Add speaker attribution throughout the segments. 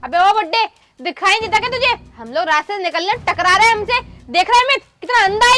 Speaker 1: अबे वो बुड्ढे, दिखाई नहीं देता क्या तुझे? हम लोग रास्ते से निकलने टकरा रहे हैं हमसे, देख रहे हैं मैं कितना अंधा है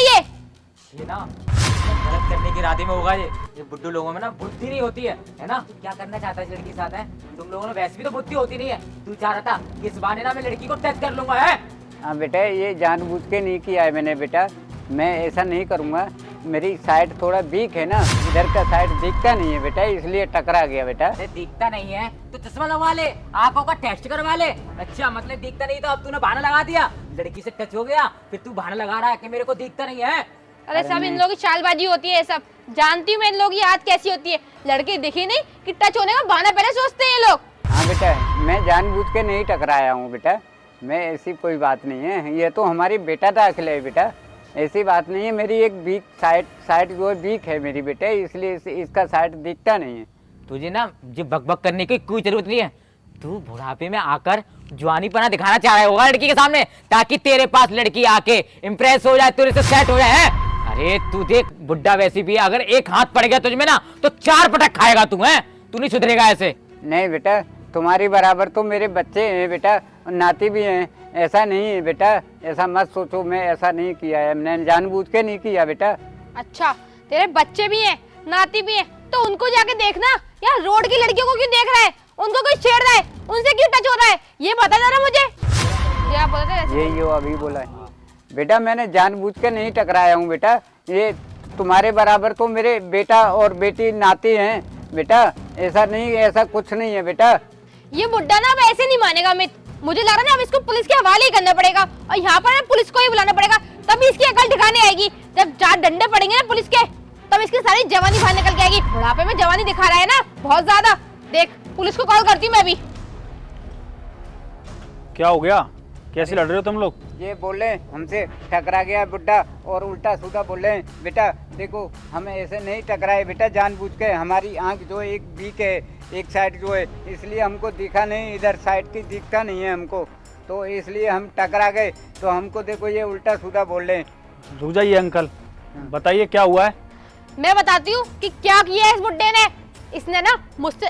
Speaker 2: ये ना गलत करने की इरादे में होगा ये बुड्ढू लोगों में ना बुद्धि नहीं होती है ना? क्या करना चाहता है इस लड़की के साथ है? तुम लोगों ने वैसे भी तो बुद्धि होती नहीं है। तू चाह रहा था कि इस बहाने ना मैं लड़की को टच कर लूंगा है?
Speaker 3: हाँ बेटा, ये जानबूझ के नहीं किया है मैंने बेटा, मैं ऐसा नहीं करूँगा। मेरी साइड थोड़ा वीक है ना, इधर का साइड दिखता नहीं है बेटा, इसलिए टकरा गया बेटा।
Speaker 2: अरे दिखता नहीं है तो चश्मा लगवा ले, आंखों का टेस्ट करवा ले। अच्छा मतलब दिखता नहीं तो अब तूने बहाना लगा दिया, लड़की से टच हो गया, फिर तू बहाना लगा रहा है कि मेरे को दिखता नहीं है।
Speaker 1: अरे सब इन लोगों की चालबाजी होती है, ये सब जानती हूँ मैं इन लोगों की आदत कैसी होती है। लड़की दिखी नहीं कि टच होने का बहाना पहले सोचते हैं ये लोग।
Speaker 3: हाँ बेटा, मैं जानबूझ के नहीं टकराया हूँ बेटा, मैं ऐसी कोई बात नहीं है। ये तो हमारी बेटा दाखिल है बेटा, ऐसी बात नहीं है। मेरी एक वीक साइड जो वीक है मेरी बेटा, इसलिए इसका साइड दिखता नहीं है।
Speaker 2: तुझे ना जो बकबक करने की कोई जरूरत नहीं है। तू बुढ़ापे में आकर जवानीपना दिखाना चाह रहा होगा लड़की के सामने, ताकि तेरे पास लड़की आके इम्प्रेस हो जाए, तेरे से सेट हो जाए। अरे तू देख बुड्ढा वैसी भी, अगर एक हाथ पड़ गया तुझमें ना तो 4 पटक खाएगा तू, है? तू नहीं सुधरेगा ऐसे।
Speaker 3: नहीं बेटा, तुम्हारी बराबर तो मेरे बच्चे हैं बेटा, नाती भी हैं, ऐसा नहीं है बेटा, ऐसा मत सोचो, मैं ऐसा नहीं किया है, मैंने जानबूझ के नहीं किया बेटा।
Speaker 1: अच्छा तेरे बच्चे भी हैं, नाती भी हैं, तो उनको जाके देखना। यार रोड की लड़कियों को क्यों देख रहा है? उनको कोई छेड़ रहा है, उनसे क्यों टच हो रहा है? ये बता जरा मुझे। क्या बोला था?
Speaker 3: यही जो अभी बोला है बेटा, मैंने जानबूझ के नहीं टकराया हूँ बेटा। ये तुम्हारे बराबर तो मेरे बेटा और बेटी नाती हैं बेटा, ऐसा नहीं, ऐसा कुछ नहीं है बेटा।
Speaker 1: ये बुड्ढा ना अब ऐसे नहीं मानेगा अमित, मुझे लग रहा है ना अब इसको पुलिस के हवाले ही करना पड़ेगा, और यहाँ पर ना पुलिस को ही बुलाना पड़ेगा, तभी इसकी अकल ठिकाने आएगी। जब 4 डंडे पड़ेंगे ना पुलिस के, तब इसकी सारी जवानी बाहर निकल के आएगी। बुढ़ापे में जवानी दिखा रहा है ना बहुत ज्यादा। देख पुलिस को कॉल करती हूँ मैं भी।
Speaker 4: क्या हो गया, कैसे लड़ रहे हो तुम लोग?
Speaker 3: ये बोले हमसे टकरा गया बुड्ढा, और उल्टा सीधा बोल रहे हैं बेटा। देखो हमें ऐसे नहीं टकराए बेटा, जानबूझ के। हमारी आंख जो है एक वीक है, एक साइड जो है, इसलिए हमको दिखा नहीं, इधर साइड की दिखता नहीं है हमको, तो इसलिए हम टकरा गए। तो हमको देखो ये उल्टा सीधा बोल रहे हैं।
Speaker 4: रुक जाइए अंकल, बताइए क्या हुआ है?
Speaker 1: मैं बताती हूँ कि क्या किया है इस बुड्ढे ने। इसने ना मुझसे,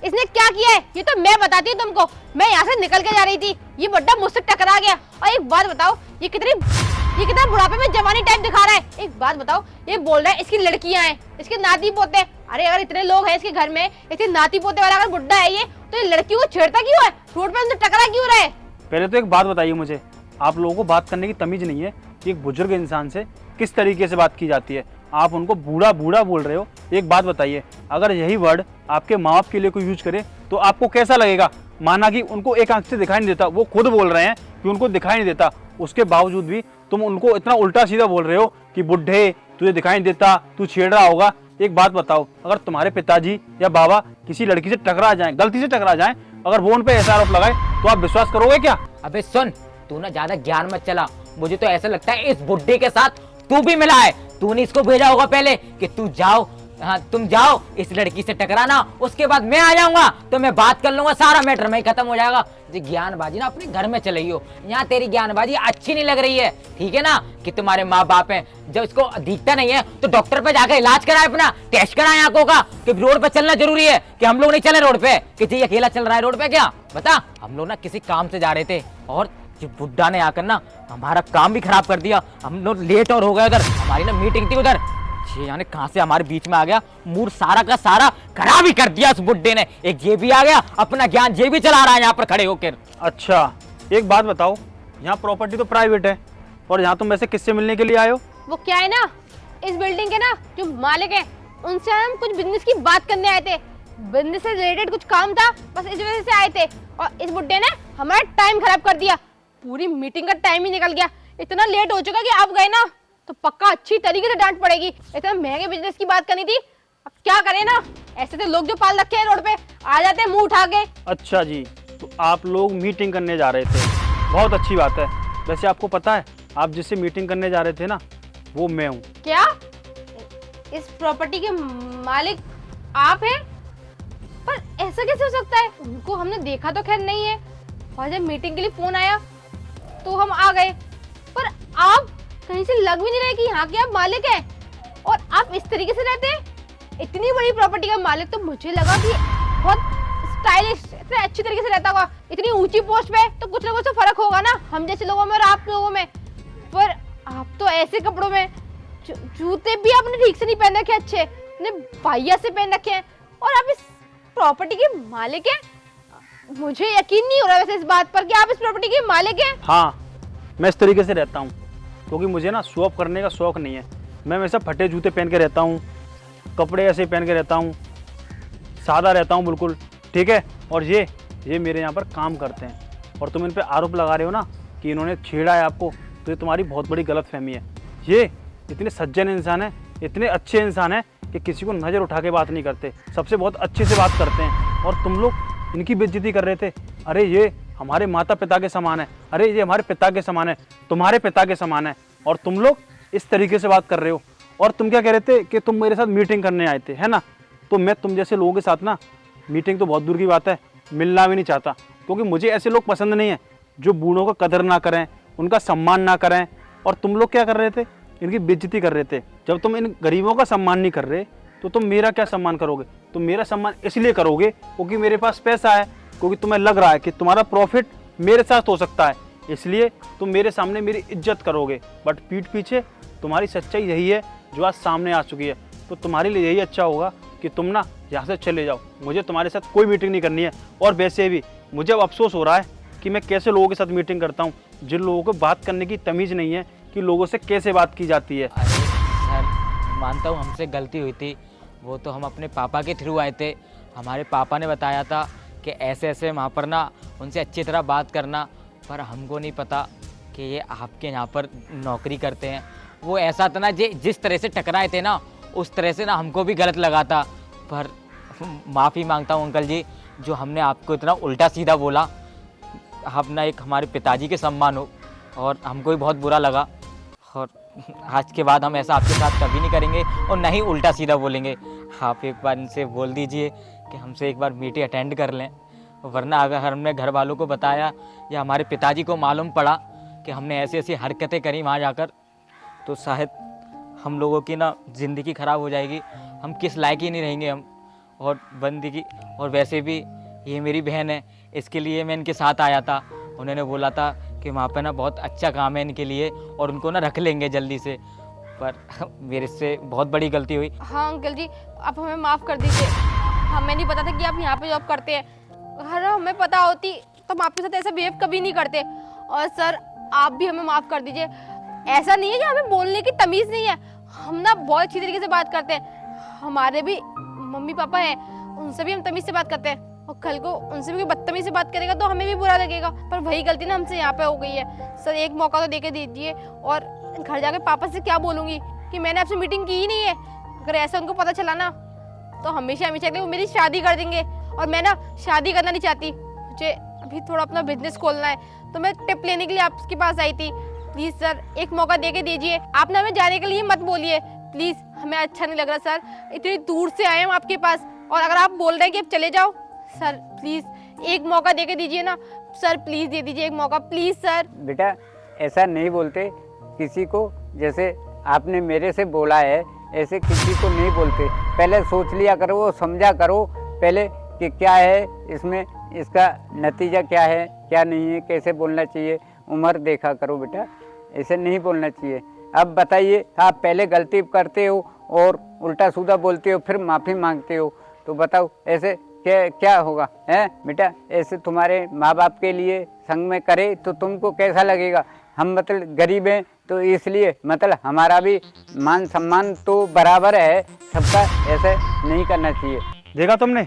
Speaker 1: इसने क्या किया है ये तो मैं बताती हूँ तुमको। मैं यहाँ से निकल के जा रही थी, ये बुड्ढा मुझसे टकरा गया। और एक बात बताओ, ये कितना बुढ़ापे में जवानी टाइप दिखा रहा है। एक बात बताओ, ये बोल रहा है इसकी लड़कियां हैं, इसके नाती पोते। अरे अगर इतने लोग हैं इसके घर में, इसके नाती पोते वाला अगर बुड्ढा है ये, तो ये लड़कियों को छेड़ता क्यों है? रोड पे उनसे टकरा क्यों रहा है?
Speaker 4: पहले तो एक बात बताइए मुझे, आप लोगों को बात करने की तमीज नहीं है कि एक बुजुर्ग इंसान से किस तरीके से बात की जाती है? आप उनको बूढ़ा बूढ़ा बोल रहे हो। एक बात बताइए, अगर यही वर्ड आपके माँ बाप के लिए कोई यूज करे तो आपको कैसा लगेगा? माना कि उनको एक आंख से दिखाई नहीं देता, वो खुद बोल रहे हैं कि उनको दिखाई नहीं देता, उसके बावजूद भी तुम उनको इतना उल्टा सीधा बोल रहे हो कि बुढ़े तुझे दिखाई नहीं देता, तू छेड़ रहा होगा। एक बात बताओ, अगर तुम्हारे पिताजी या बाबा किसी लड़की से टकरा जाएं, गलती से टकरा जाएं, अगर वो उन पे ऐसा आरोप लगाए तो आप विश्वास करोगे क्या?
Speaker 2: अबे सुन, तू ना ज्यादा ज्ञान मत चला। मुझे तो ऐसा लगता है इस बुड्ढे के साथ तू भी मिला है। तूने इसको भेजा होगा पहले कि तू जाओ, हाँ तुम जाओ इस लड़की से टकराना, उसके बाद मैं आ जाऊंगा तो मैं बात कर लूंगा, सारा मैटर में खत्म हो जाएगा। ये ज्ञानबाजी ना अपने घर में चलाई हो, यहाँ तेरी ज्ञानबाजी अच्छी नहीं लग रही है, ठीक है ना? कि तुम्हारे माँ बाप हैं, जब इसको दिखता नहीं है तो डॉक्टर पे जाकर इलाज कराए, अपना टेस्ट कराए आंखों का, कि रोड पे चलना जरूरी है। कि हम लोग नहीं चले रोड पे, कि जी अकेला चल रहा है रोड पे? क्या बता, हम लोग ना किसी काम से जा रहे थे और जो बुड्ढा ने आकर ना हमारा काम भी खराब कर दिया। हम लोग लेट और हो गए, उधर हमारी ना मीटिंग थी उधर। यानी कहां से हमारे बीच में आ गया, मूड सारा का सारा खराब ही कर दिया उस बुड्ढे ने। एक ये भी आ गया, अपना ज्ञान ये भी चला रहा है यहाँ पर खड़े होकर।
Speaker 4: अच्छा एक बात बताओ, यहाँ प्रॉपर्टी तो प्राइवेट है और यहाँ तुम वैसे किससे मिलने के लिए आए हो?
Speaker 1: वो क्या है ना, इस बिल्डिंग के ना जो मालिक है, उनसे हम कुछ बिजनेस की बात करने आए थे। बिजनेस से रिलेटेड कुछ काम था, बस इस वजह से आए थे। और इस बुड्ढे ने हमारा टाइम खराब कर दिया, पूरी मीटिंग का टाइम ही निकल गया। इतना लेट हो चुका कि आप गए ना तो पक्का अच्छी तरीके से डांट पड़ेगी। इतना महंगे बिजनेस की बात करनी थी, अब क्या करें ना, ऐसे तो लोग जो पाल रखे हैं रोड पे आ जाते हैं मुंह उठा के।
Speaker 4: अच्छा जी, तो आप लोग मीटिंग करने जा रहे थे, बहुत अच्छी बात है। वैसे आपको पता है आप जिससे मीटिंग करने जा रहे थे ना, वो मैं हूँ।
Speaker 1: क्या इस प्रॉपर्टी के मालिक आप हैं? पर ऐसा कैसे हो सकता है? उनको हमने देखा तो खैर नहीं है, और जब मीटिंग के लिए फोन आया तो हम आ गए। पर आप कहीं से लग भी नहीं रहे कि यहाँ के आप मालिक हैं, और आप इस तरीके से रहते हैं। इतनी बड़ी प्रॉपर्टी का मालिक तो मुझे लगा कि बहुत स्टाइलिश, इतने अच्छी तरीके से रहता होगा, इतनी ऊंची पोस्ट पे, तो कुछ ना कुछ तो फर्क होगा ना हम जैसे लोगों में और आप लोगों में। पर आप तो ऐसे कपड़ों में, जूते भी आपने ठीक से नहीं पहन रखे अच्छे, अपने भैया से पहन रखे हैं, और आप इस प्रॉपर्टी के मालिक हैं। मुझे यकीन नहीं हो रहा वैसे इस बात पर कि आप इस प्रॉपर्टी के मालिक हैं।
Speaker 4: हाँ, मैं इस तरीके से रहता हूँ क्योंकि मुझे ना शो ऑफ करने का शौक नहीं है। मैं हमेशा फटे जूते पहन के रहता हूँ, कपड़े ऐसे पहन के रहता हूँ, सादा रहता हूँ बिल्कुल, ठीक है। और ये मेरे यहाँ पर काम करते हैं और तुम इन पे आरोप लगा रहे हो ना कि इन्होंने छेड़ा है आपको, तो ये तुम्हारी बहुत बड़ी गलतफहमी है। ये इतने सज्जन इंसान है, इतने अच्छे इंसान है कि किसी को नज़र उठा के बात नहीं करते, सबसे बहुत अच्छे से बात करते हैं। और तुम लोग इनकी बेइज्जती कर रहे थे। अरे ये हमारे माता पिता के समान है, अरे ये हमारे पिता के समान है, तुम्हारे पिता के समान है, और तुम लोग इस तरीके से बात कर रहे हो। और तुम क्या कह रहे थे कि तुम मेरे साथ मीटिंग करने आए थे, है ना? तो मैं तुम जैसे लोगों के साथ ना मीटिंग तो बहुत दूर की बात है, मिलना भी नहीं चाहता, क्योंकि मुझे ऐसे लोग पसंद नहीं है जो बूढ़ों का कदर ना करें, उनका सम्मान ना करें। और तुम लोग क्या कर रहे थे? इनकी बेइज्जती कर रहे थे। जब तुम इन गरीबों का सम्मान नहीं कर रहे तो तुम मेरा क्या सम्मान करोगे? तुम मेरा सम्मान इसलिए करोगे क्योंकि मेरे पास पैसा है, क्योंकि तुम्हें लग रहा है कि तुम्हारा प्रॉफिट मेरे साथ हो सकता है, इसलिए तुम मेरे सामने मेरी इज्जत करोगे। बट पीठ पीछे तुम्हारी सच्चाई यही है जो आज सामने आ चुकी है। तो तुम्हारे लिए यही अच्छा होगा कि तुम ना यहाँ से चले जाओ, मुझे तुम्हारे साथ कोई मीटिंग नहीं करनी है। और वैसे भी मुझे अब अफसोस हो रहा है कि मैं कैसे लोगों के साथ मीटिंग करता हूँ जिन लोगों को बात करने की तमीज़ नहीं है कि लोगों से कैसे बात की जाती है।
Speaker 2: अरे सर, मानता हूँ हमसे गलती हुई थी, वो तो हम अपने पापा के थ्रू आए थे। हमारे पापा ने बताया था कि ऐसे ऐसे वहाँ पर ना उनसे अच्छी तरह बात करना, पर हमको नहीं पता कि ये आपके यहाँ पर नौकरी करते हैं। वो ऐसा था ना, जिस तरह से टकराए थे ना, उस तरह से ना हमको भी गलत लगा था। पर माफ़ी मांगता हूँ अंकल जी, जो हमने आपको इतना उल्टा सीधा बोला। आप ना एक हमारे पिताजी के सम्मान हो, और हमको भी बहुत बुरा लगा। और आज के बाद हम ऐसा आपके साथ कभी नहीं करेंगे और ना ही उल्टा सीधा बोलेंगे। आप एक बार इनसे बोल दीजिए कि हमसे एक बार मीटिंग अटेंड कर लें, वरना अगर हमने घर वालों को बताया या हमारे पिताजी को मालूम पड़ा कि हमने ऐसी ऐसी हरकतें करी वहाँ जाकर, तो शायद हम लोगों की ना ज़िंदगी ख़राब हो जाएगी, हम किस लायक ही नहीं रहेंगे हम और बंदगी। और वैसे भी ये मेरी बहन है, इसके लिए मैं इनके साथ आया था। उन्होंने बोला था कि वहाँ पे ना बहुत अच्छा काम है इनके लिए और उनको ना रख लेंगे जल्दी से, पर मेरे से बहुत बड़ी गलती हुई।
Speaker 1: हाँ अंकल जी, आप हमें माफ़ कर दीजिए, हमें नहीं पता था कि आप यहाँ पे जॉब करते हैं। अगर हमें पता होती तो हम आपके साथ ऐसा बिहेव कभी नहीं करते। और सर आप भी हमें माफ़ कर दीजिए। ऐसा नहीं है कि हमें बोलने की तमीज़ नहीं है, हम ना बहुत अच्छी तरीके से बात करते हैं। हमारे भी मम्मी पापा हैं, उनसे भी हम तमीज़ से बात करते हैं, और कल को उनसे भी कोई बदतमीज़ी से बात करेगा तो हमें भी बुरा लगेगा। पर वही गलती ना हमसे यहाँ पे हो गई है। सर एक मौका तो दे के दीजिए। और घर जाके पापा से क्या बोलूँगी कि मैंने आपसे मीटिंग की ही नहीं है? अगर ऐसा उनको पता चला ना तो हमेशा हमेशा के लिए वो मेरी शादी कर देंगे, और मैं ना शादी करना नहीं चाहती। मुझे अभी थोड़ा अपना बिजनेस खोलना है, तो मैं टिप लेने के लिए आपके पास आई थी। प्लीज़ सर एक मौका दे के दीजिए। आपने हमें जाने के लिए मत बोलिए प्लीज़, हमें अच्छा नहीं लग रहा सर, इतनी दूर से आए हम आपके पास, और अगर आप बोल रहे हैं कि अब चले जाओ, सर प्लीज़ एक मौका दे के दीजिए ना सर, प्लीज़ दे दीजिए एक मौका, प्लीज़ सर।
Speaker 3: बेटा ऐसा नहीं बोलते किसी को, जैसे आपने मेरे से बोला है ऐसे किसी को नहीं बोलते। पहले सोच लिया करो, वो समझा करो पहले कि क्या है इसमें, इसका नतीजा क्या है क्या नहीं है, कैसे बोलना चाहिए, उम्र देखा करो बेटा, ऐसे नहीं बोलना चाहिए। अब बताइए, आप पहले गलती करते हो और उल्टा सीधा बोलते हो, फिर माफ़ी मांगते हो, तो बताओ ऐसे क्या क्या होगा? हैं बेटा, ऐसे तुम्हारे माँ बाप के लिए संग में करे तो तुमको कैसा लगेगा? हम मतलब गरीब हैं तो इसलिए मतलब हमारा भी मान सम्मान तो बराबर है सबका, ऐसे नहीं करना चाहिए।
Speaker 4: देखा तुमने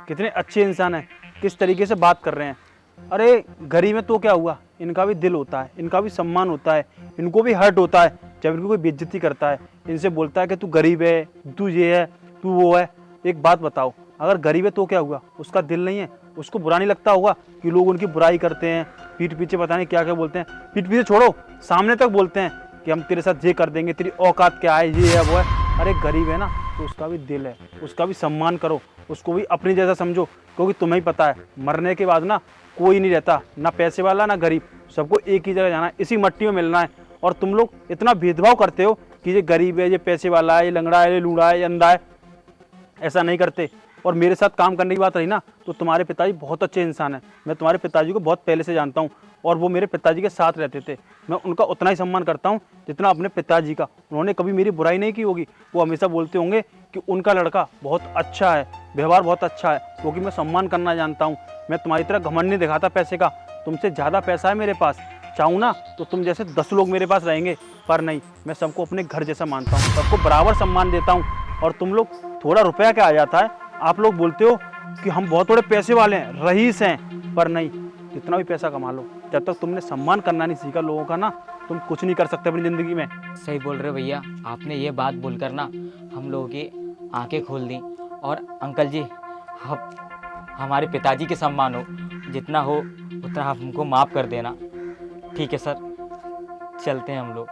Speaker 4: कितने अच्छे इंसान हैं, किस तरीके से बात कर रहे हैं। अरे गरीब में तो क्या हुआ, इनका भी दिल होता है, इनका भी सम्मान होता है, इनको भी हर्ट होता है जब इनको कोई बेइज्जती करता है, इनसे बोलता है कि तू गरीब है, तू ये है, तू वो है। एक बात बताओ, अगर गरीब है तो क्या हुआ, उसका दिल नहीं है, उसको बुरा नहीं लगता होगा कि लोग उनकी बुराई करते हैं, पीठ पीछे पता नहीं क्या क्या बोलते हैं। पीठ पीछे छोड़ो, सामने तक बोलते हैं कि हम तेरे साथ ये कर देंगे, तेरी औकात क्या है, ये है वो है। अरे गरीब है ना तो उसका भी दिल है, उसका भी सम्मान करो, उसको भी अपनी जैसा समझो, क्योंकि तुम्हें ही पता है मरने के बाद ना कोई नहीं रहता, ना पैसे वाला ना गरीब, सबको एक ही जगह जाना है, इसी मट्टी में मिलना है। और तुम लोग इतना भेदभाव करते हो कि ये गरीब है, ये पैसे वाला है, ये लंगड़ा है, ये लूढ़ा है, ये अंधा है, ऐसा नहीं करते। और मेरे साथ काम करने की बात रही ना, तो तुम्हारे पिताजी बहुत अच्छे इंसान हैं। मैं तुम्हारे पिताजी को बहुत पहले से जानता हूँ और वो मेरे पिताजी के साथ रहते थे। मैं उनका उतना ही सम्मान करता हूँ जितना अपने पिताजी का। उन्होंने कभी मेरी बुराई नहीं की होगी। वो हमेशा बोलते होंगे कि उनका लड़का बहुत अच्छा है, व्यवहार बहुत अच्छा है, क्योंकि मैं सम्मान करना जानता हूँ। मैं तुम्हारी तरह घमंड नहीं दिखाता पैसे का। तुमसे ज़्यादा पैसा है मेरे पास, चाहूँ ना तो तुम जैसे 10 लोग मेरे पास रहेंगे, पर नहीं, मैं सबको अपने घर जैसा मानता हूँ, सबको बराबर सम्मान देता हूँ। और तुम लोग थोड़ा रुपया क्या आ जाता है, आप लोग बोलते हो कि हम बहुत थोड़े पैसे वाले हैं, रईस हैं, पर नहीं, जितना भी पैसा कमा लो, जब तक तुमने सम्मान करना नहीं सीखा लोगों का ना, तुम कुछ नहीं कर सकते अपनी ज़िंदगी में।
Speaker 2: सही बोल रहे हो भैया, आपने ये बात बोलकर ना हम लोगों की आंखें खोल दी। और अंकल जी, हमारे पिताजी के सम्मान हो, जितना हो उतना आप हमको माफ़ कर देना। ठीक है सर, चलते हैं हम लोग।